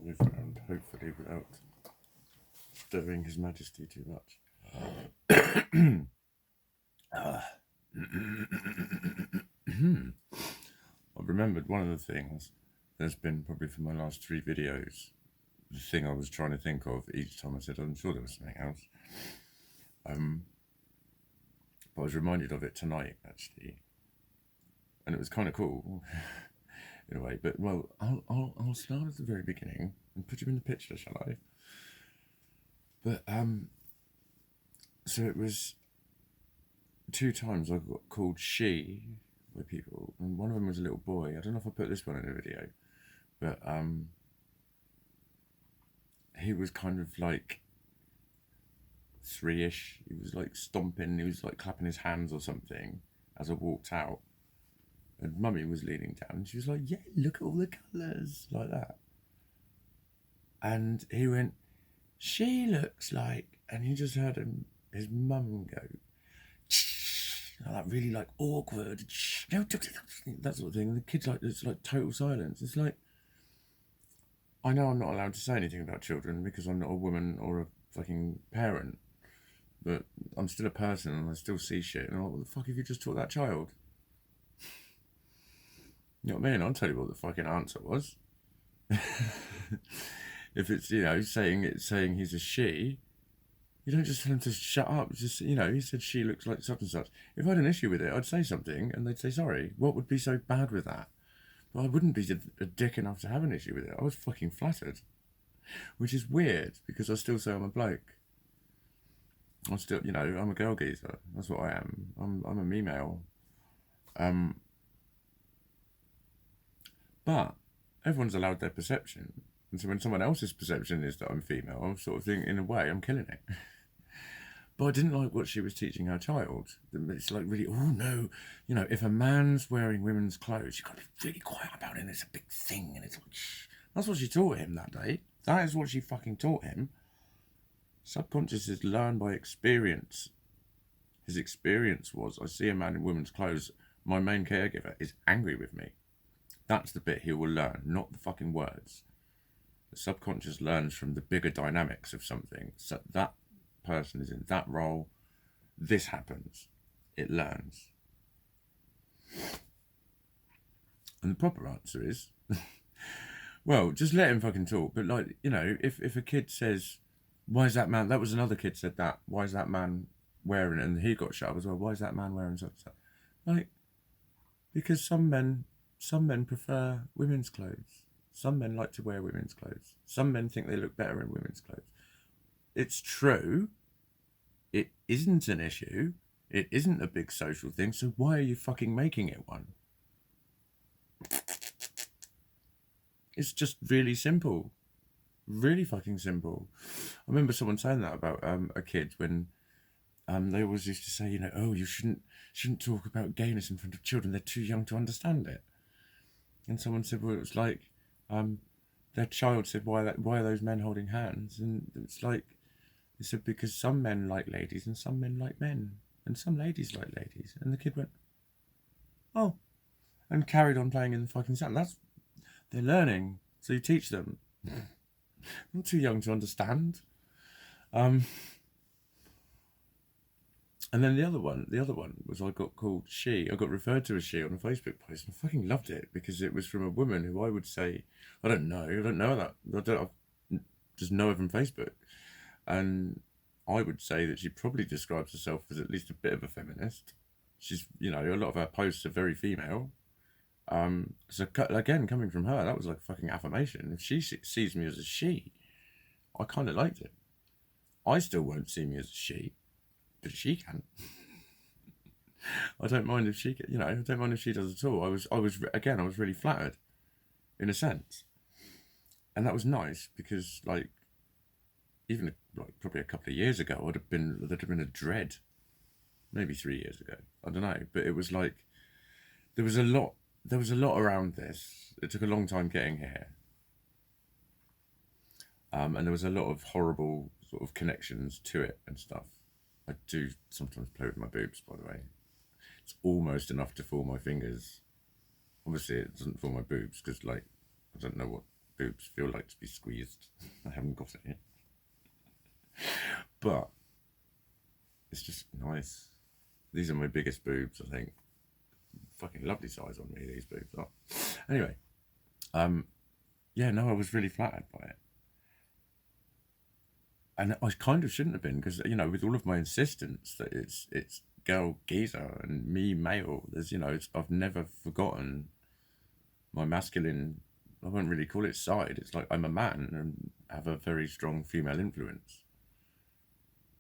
move around, hopefully without stirring His Majesty too much. I remembered one of the things there's been probably for my last 3 videos, the thing I was trying to think of each time I said, I'm sure there was something else. But I was reminded of it tonight, actually. And it was kind of cool, in a way. But, well, I'll start at the very beginning and put you in the picture, shall I? But, so it was 2 times I got called she by people, and one of them was a little boy. I don't know if I put this one in the video, but he was kind of like 3-ish. He was like stomping, he was like clapping his hands or something as I walked out, and Mummy was leaning down and she was like, yeah, look at all the colours, like that. And he went, she looks like, and you just heard his mum go, that really like awkward, that sort of thing. And the kid's like, it's like total silence. It's like, I know I'm not allowed to say anything about children because I'm not a woman or a fucking parent, but I'm still a person and I still see shit. And I'm like, what the fuck have you just taught that child? You know what I mean? I'll tell you what the fucking answer was. If it's, saying he's a she, you don't just tell him to shut up. It's just, he said she looks like such and such. If I had an issue with it, I'd say something and they'd say sorry. What would be so bad with that? But I wouldn't be a dick enough to have an issue with it. I was fucking flattered. Which is weird because I still say I'm a bloke. I'm still, I'm a girl geezer. That's what I am. I'm a me-male. But everyone's allowed their perception. And so when someone else's perception is that I'm female, I'm sort of thinking, in a way, I'm killing it. But I didn't like what she was teaching her child. It's like really, oh no, if a man's wearing women's clothes, you've got to be really quiet about it. And it's a big thing. And it's like, shh. That's what she taught him that day. That is what she fucking taught him. Subconscious is learned by experience. His experience was, I see a man in women's clothes, my main caregiver is angry with me. That's the bit he will learn, not the fucking words. The subconscious learns from the bigger dynamics of something. So that person is in that role. This happens. It learns. And the proper answer is, well, just let him fucking talk. But like, if a kid says, why is that man, that was another kid said that, why is that man wearing it? And he got shut up as well. Why is that man wearing such and such? Like, because some men prefer women's clothes. Some men like to wear women's clothes. Some men think they look better in women's clothes. It's true. It isn't an issue. It isn't a big social thing. So why are you fucking making it one? It's just really simple. Really fucking simple. I remember someone saying that about a kid when they always used to say, you shouldn't talk about gayness in front of children. They're too young to understand it. And someone said, well, it was like their child said, why are those men holding hands? And it's like, they said, because some men like ladies and some men like men. And some ladies like ladies. And the kid went, oh. And carried on playing in the fucking sand. They're learning. So you teach them. I'm too young to understand. And then the other one was I got called she. I got referred to as she on a Facebook post, and I fucking loved it because it was from a woman who I would say, I don't know that. I just know her from Facebook. And I would say that she probably describes herself as at least a bit of a feminist. She's, a lot of her posts are very female. So again, coming from her, that was like a fucking affirmation. If she sees me as a she, I kind of liked it. I still won't see me as a she, but she can. I don't mind if she, I don't mind if she does at all. I was really flattered, in a sense, and that was nice because, like, even like probably a couple of years ago, there'd have been a dread. Maybe 3 years ago, I don't know, but it was like there was a lot around this. It took a long time getting here. And there was a lot of horrible sort of connections to it and stuff. I do sometimes play with my boobs, by the way. It's almost enough to fool my fingers. Obviously, it doesn't fool my boobs because, like, I don't know what boobs feel like to be squeezed. I haven't got it yet. But it's just nice. These are my biggest boobs, I think. Fucking lovely size on me, these boobs are. Anyway, yeah, no, I was really flattered by it. And I kind of shouldn't have been, because, you know, with all of my insistence that it's girl geezer and me male, there's, you know, I've never forgotten my masculine, I won't really call it side. It's like I'm a man and have a very strong female influence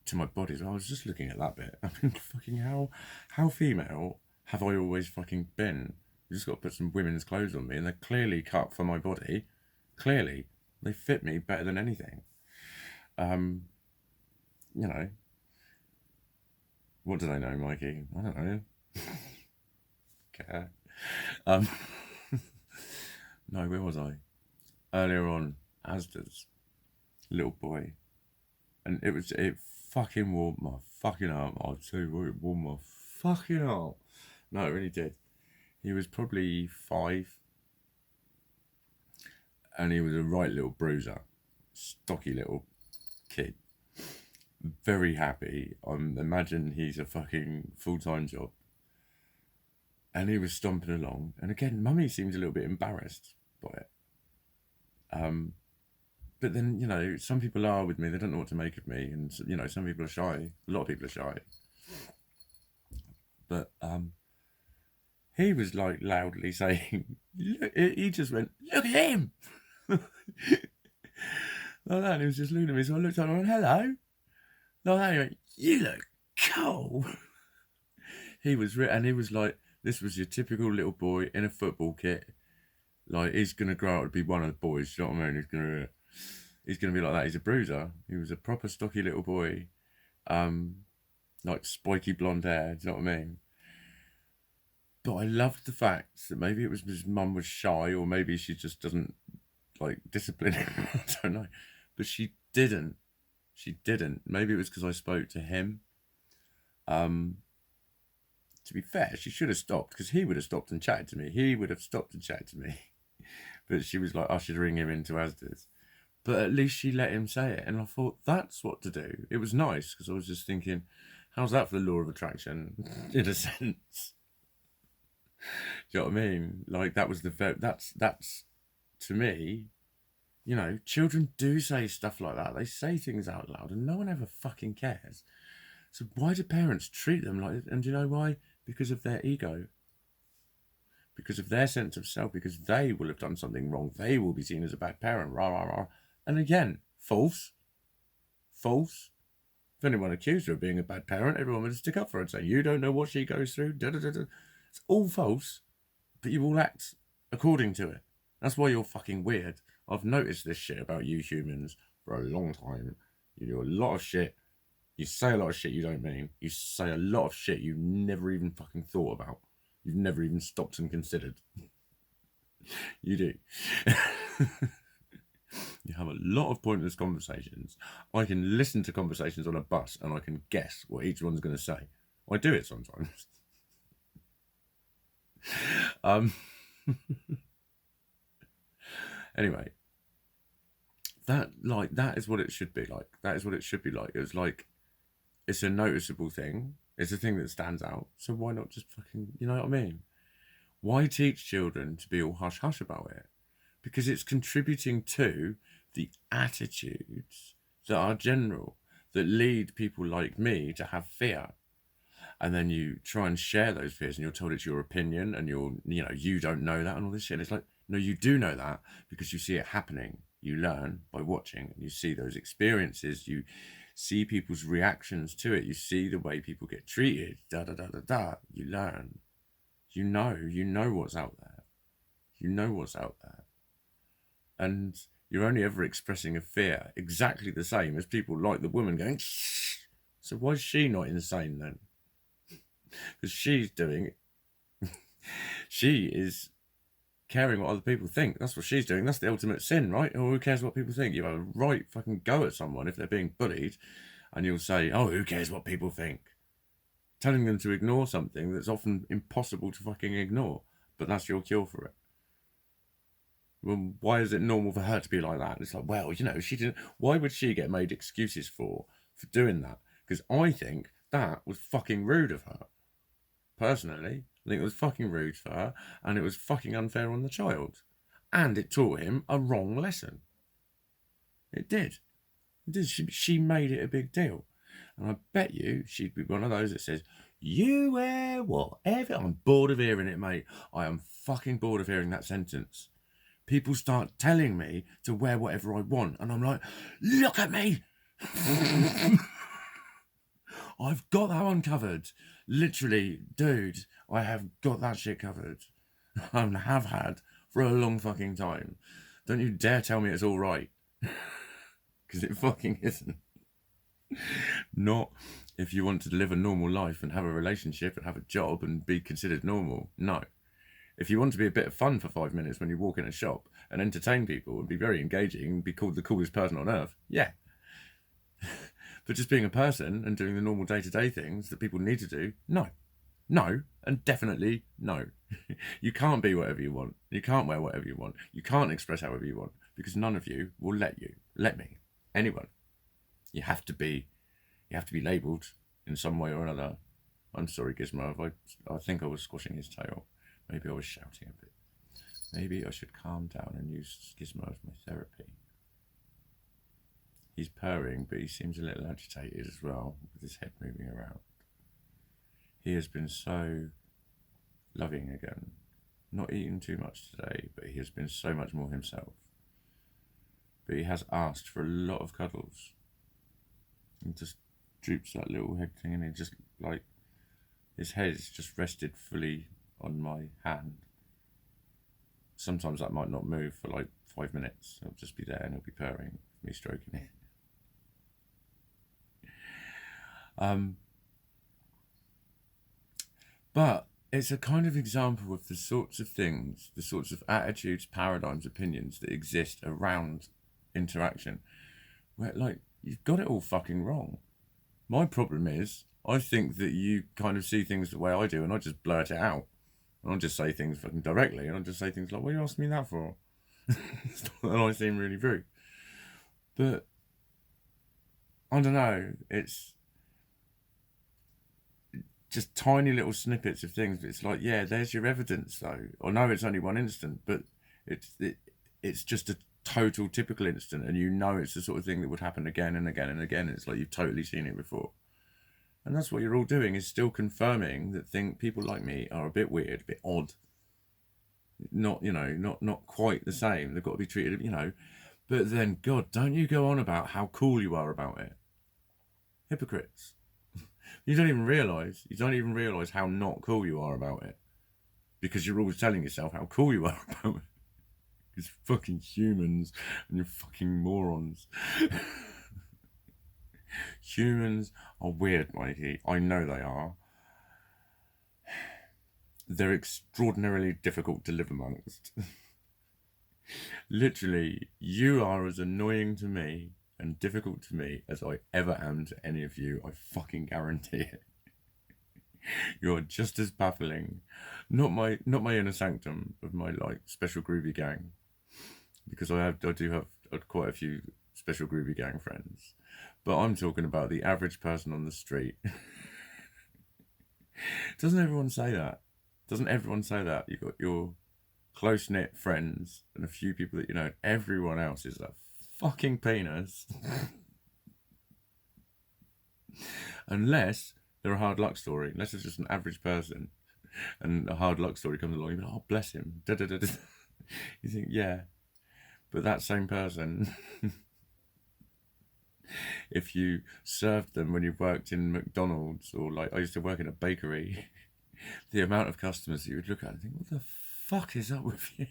to my body. So I was just looking at that bit. I mean, fucking how female have I always fucking been? You just got to put some women's clothes on me, and they're clearly cut for my body. Clearly, they fit me better than anything. You know, what do they know, Mikey? I don't know. Care. No, where was I? Earlier on, Asda's little boy, and it fucking warmed my fucking arm. I'll tell you what, it warmed my fucking arm. No, it really did. He was probably 5, and he was a right little bruiser, stocky little kid. Very happy. Imagine he's a fucking full-time job. And he was stomping along. And again, Mummy seemed a little bit embarrassed by it. But then, you know, some people are with me. They don't know what to make of me. And, you know, some people are shy. A lot of people are shy. But he was, like, loudly saying, look, he just went, look at him! Like that. And he was just looking at me. So I looked at him and went, hello. Like that. He went, you look cool. He was, and he was like, this was your typical little boy in a football kit. Like, he's going to grow up to be one of the boys, you know what I mean? He's going to be like that. He's a bruiser. He was a proper stocky little boy. Like spiky blonde hair, do you know what I mean? But I loved the fact that maybe it was his mum was shy, or maybe she just doesn't, like, discipline him. I don't know. But she didn't. She didn't. Maybe it was because I spoke to him. To be fair, she should have stopped, because he would have stopped and chatted to me. He would have stopped and chatted to me. But she was like, I should ring him into Asda's. But at least she let him say it. And I thought, that's what to do. It was nice, because I was just thinking, how's that for the law of attraction, in a sense? Do you know what I mean? Like, that was that's to me, you know, children do say stuff like that. They say things out loud and no one ever fucking cares. So why do parents treat them like, and do you know why? Because of their ego. Because of their sense of self, because they will have done something wrong. They will be seen as a bad parent, rah, rah, rah. And again, false. False. If anyone accused her of being a bad parent, everyone would stick up for her and say, you don't know what she goes through. Da, da, da, da. It's all false, but you all act according to it. That's why you're fucking weird. I've noticed this shit about you humans for a long time. You do a lot of shit. You say a lot of shit you don't mean. You say a lot of shit you never even fucking thought about. You've never even stopped and considered. You do. You have a lot of pointless conversations. I can listen to conversations on a bus and I can guess what each one's going to say. I do it sometimes. Anyway, that is what it should be like. That is what it should be like. It's like, it's a noticeable thing. It's a thing that stands out. So why not just fucking, you know what I mean? Why teach children to be all hush hush about it? Because it's contributing to the attitudes that are general, that lead people like me to have fear. And then you try and share those fears and you're told it's your opinion and you don't know that and all this shit. And it's like, no, you do know that, because you see it happening. You learn by watching, and you see those experiences. You see people's reactions to it. You see the way people get treated. Da da da da da. You learn. You know what's out there. You know what's out there. And you're only ever expressing a fear exactly the same as people like the woman going, shh. So why is she not insane then? Because she's doing it. She is caring what other people think. That's what she's doing. That's the ultimate sin, right? Or who cares what people think? You have a right fucking go at someone if they're being bullied, and you'll say, oh, who cares what people think? Telling them to ignore something that's often impossible to fucking ignore, but that's your cure for it. Well, why is it normal for her to be like that? It's like, well, she didn't. Why would she get made excuses for doing that? Because I think that was fucking rude of her. Personally, I think it was fucking rude for her, and it was fucking unfair on the child, and it taught him a wrong lesson. It did. It did. She made it a big deal, and I bet you she'd be one of those that says, "You wear whatever." I'm bored of hearing it, mate. I am fucking bored of hearing that sentence. People start telling me to wear whatever I want, and I'm like, look at me. I've got that one covered. Literally, dude, I have got that shit covered. And have had for a long fucking time. Don't you dare tell me it's all right. Because it fucking isn't. Not if you want to live a normal life and have a relationship and have a job and be considered normal. No. If you want to be a bit of fun for 5 minutes when you walk in a shop and entertain people and be very engaging and be called the coolest person on earth, yeah. But just being a person and doing the normal day-to-day things that people need to do, no. No, and definitely no. You can't be whatever you want. You can't wear whatever you want. You can't express however you want, because none of you will let you. Let me. Anyone. You have to be labelled in some way or another. I'm sorry, Gizmo, I think I was squashing his tail. Maybe I was shouting a bit. Maybe I should calm down and use Gizmo as my therapy. He's purring, but he seems a little agitated as well, with his head moving around. He has been so loving again. Not eating too much today, but he has been so much more himself. But he has asked for a lot of cuddles. He just droops that little head thing, and he just, like, his head is just rested fully on my hand. Sometimes that might not move for like 5 minutes. It'll just be there and he'll be purring, me stroking it. But it's a kind of example of the sorts of things, the sorts of attitudes, paradigms, opinions that exist around interaction, where, like, you've got it all fucking wrong. My problem is, I think that you kind of see things the way I do, and I just blurt it out. And I'll just say things fucking directly, and I'll just say things like, what are you asking me that for? And I seem really rude. But, I don't know, it's just tiny little snippets of things. But it's like, yeah, there's your evidence, though. I know it's only one instant, but it's just a total typical instant, and you know it's the sort of thing that would happen again and again and again. It's like you've totally seen it before. And that's what you're all doing, is still confirming that people like me are a bit weird, a bit odd. Not quite the same. They've got to be treated, But then, God, don't you go on about how cool you are about it. Hypocrites. You don't even realise how not cool you are about it. Because you're always telling yourself how cool you are about it. Because fucking humans and you're fucking morons. Humans are weird, Mikey. I know they are. They're extraordinarily difficult to live amongst. Literally, you are as annoying to me and difficult to me as I ever am to any of you. I fucking guarantee it. You're just as baffling. Not my inner sanctum of my, like, special groovy gang, because I do have quite a few special groovy gang friends. But I'm talking about the average person on the street. Doesn't everyone say that? Doesn't everyone say that? You've got your close-knit friends and a few people that you know. Everyone else is a fucking penis. Unless they're a hard luck story. Unless it's just an average person and a hard luck story comes along, you're like, oh, bless him. You think, yeah. But that same person... if you served them when you worked in McDonald's, or, like, I used to work in a bakery, the amount of customers that you would look at and think, what the fuck is up with you?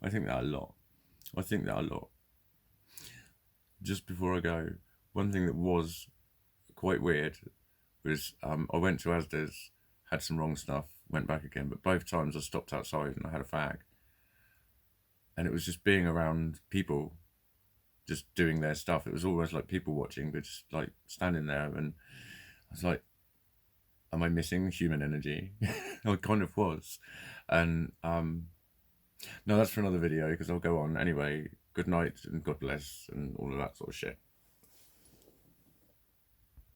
I think that a lot. Just before I go, one thing that was quite weird was I went to Asda's, had some wrong stuff, went back again, but both times I stopped outside and I had a fag. And it was just being around people just doing their stuff. It was almost like people watching, but just, like, standing there, and I was like, am I missing human energy? I kind of was. And No, that's for another video because I'll go on. Anyway, good night and God bless and all of that sort of shit.